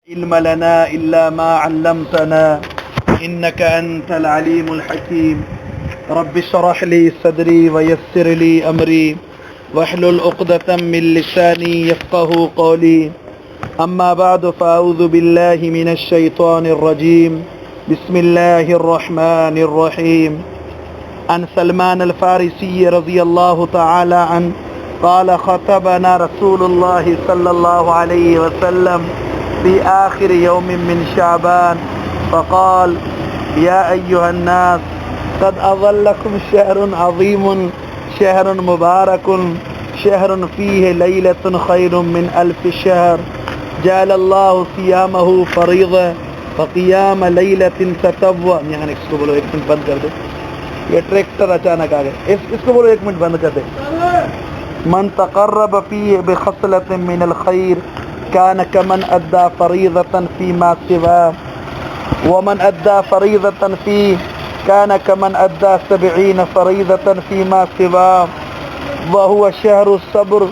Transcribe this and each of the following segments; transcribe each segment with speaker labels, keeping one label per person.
Speaker 1: علم لنا إلا ما علمتنا إنك أنت العليم الحكيم رب اشرح لي صدري ويسر لي أمري واحلل عقدة من لساني يفقه قولي أما بعد فأعوذ بالله من الشيطان الرجيم بسم الله الرحمن الرحيم عن سلمان الفارسي رضي الله تعالى عنه قال خطبنا رسول الله صلى الله عليه وسلم في آخر يوم من شعبان فقال يا أيها الناس قد أظلكم شهر عظيم شهر مبارك شهر فيه ليلة خير من ألف شهر جعل الله صيامه فريضة وقيام ليلة تطوع یہاں اس کو بولو ایک منٹ بند کر دے یہ ٹریکٹر اچانک آ گئے اس کو بولو ایک منٹ بند کر دے من تقرب فيه بخصلة من الخير كان كمن أدى فريضة فيما سواه ومن أدى فريضة فيه كان كمن أدى 70 فريضة فيما سواه وهو شهر الصبر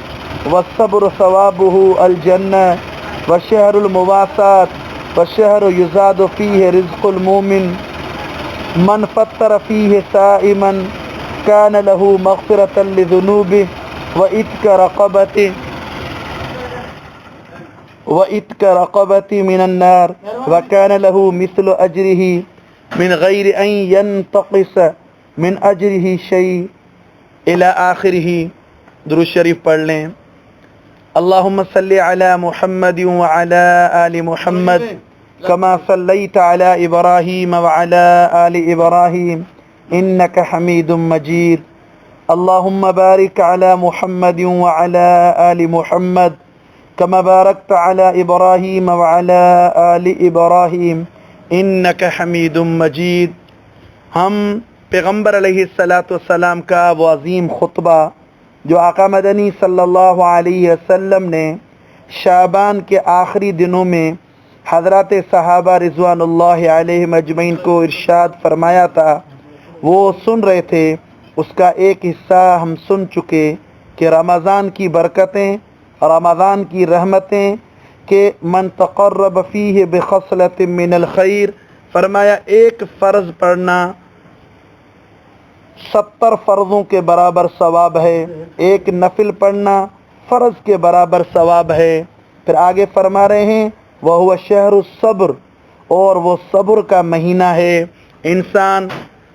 Speaker 1: والصبر ثوابه الجنة وشهر المواساة وشهر يزاد فيه رزق المؤمن من فطر فيه صائما كان له مغفرة لذنوبه وإتك رقبة من النار وكان له مثل أجره من غير أن ينتقص من أجره شيء إلى آخره درود شریف پڑھ لیں اللهم صل على محمد وعلى آل محمد كما صليت على إبراهيم وعلى آل إبراهيم إنك حميد مجيد اللهم بارك على محمد وعلى آل محمد كما باركت على إبراهيم وعلى آل إبراهيم إنك حميد مجيد ہم پیغمبر علیہ السلام کا وہ عظیم خطبہ جو آقا مدنی صلی اللہ علیہ وسلم نے شعبان کے آخری دنوں میں حضرات صحابہ رضوان اللہ علیہم اجمعین کو ارشاد فرمایا تھا وہ سن رہے تھے اس کا ایک حصہ ہم سن چکے کہ رمضان کی برکتیں رمضان کی رحمتیں کہ من تقرب فیہ بخصلۃ من الخیر فرمایا ایک فرض پڑھنا 70 فرضوں کے برابر ثواب ہے ایک نفل پڑھنا فرض کے برابر ثواب ہے پھر آگے فرما رہے ہیں وہو شہر الصبر اور وہ صبر کا مہینہ ہے انسان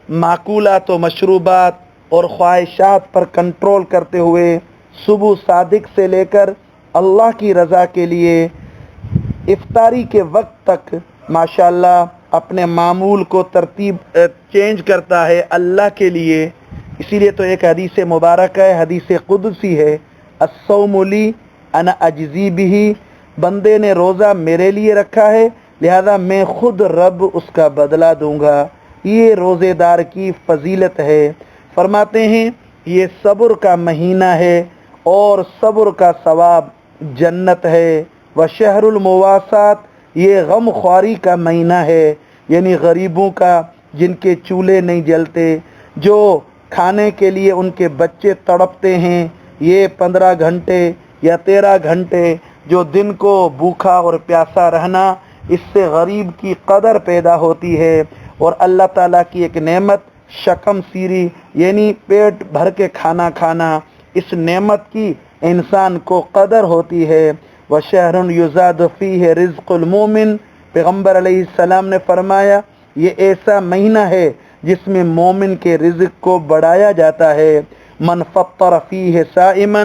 Speaker 1: معقولات و مشروبات اور خواہشات پر کنٹرول کرتے ہوئے صبح صادق سے لے کر اللہ کی رضا کے لیے افطاری کے وقت تک ماشاءاللہ اپنے معمول کو ترتیب چینج کرتا ہے اللہ کے لیے اسی لیے تو ایک حدیث مبارک ہے حدیث قدسی ہے الصوم لی انا اجزی بہ بندے نے روزہ میرے لیے رکھا ہے لہذا میں خود رب اس کا بدلہ دوں گا یہ روزے دار کی فضیلت ہے فرماتے ہیں یہ صبر کا مہینہ ہے اور صبر کا ثواب جنت ہے وشہر المواسات یہ غم خواری کا مہینہ ہے یعنی غریبوں کا جن کے چولہے نہیں جلتے جو کھانے کے لیے ان کے بچے تڑپتے ہیں یہ 15 گھنٹے یا 13 گھنٹے جو دن کو بھوکا اور پیاسا رہنا اس سے غریب کی قدر پیدا ہوتی ہے اور اللہ تعالیٰ کی ایک نعمت شکم سیری یعنی پیٹ بھر کے کھانا کھانا اس نعمت کی انسان کو قدر ہوتی ہے وشہر یزاد فیہ رزق المومن پیغمبر علیہ السلام نے فرمایا یہ ایسا مہینہ ہے جس میں مومن کے رزق کو بڑھایا جاتا ہے من فطر فیہ صائما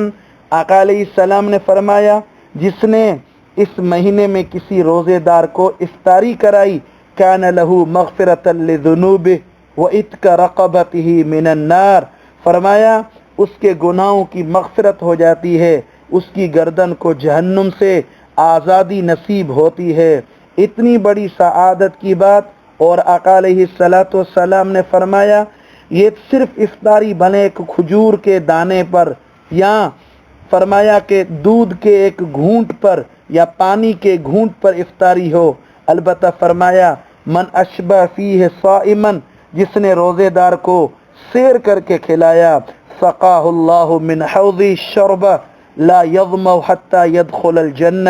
Speaker 1: آقا علیہ السلام نے فرمایا جس نے اس مہینے میں کسی روزے دار کو افطاری کرائی کان لہ مغفرۃ لذنوبہ وَإِتْكَ رَقَبَتِهِ مِنَ النَّارِ فرمایا اس کے گناہوں کی مغفرت ہو جاتی ہے اس کی گردن کو جہنم سے آزادی نصیب ہوتی ہے اتنی بڑی سعادت کی بات اور آقا علیہ السلام نے فرمایا یہ صرف افطاری بنے ایک کھجور کے دانے پر یا فرمایا کہ دودھ کے ایک گھونٹ پر یا پانی کے گھونٹ پر افطاری ہو البتہ فرمایا من اشبع فیہ صائما جس نے روزے دار کو سیر کر کے کھلایا سقاہ اللہ من حوضی شربہ لا یظمأ حتی یدخل الجنہ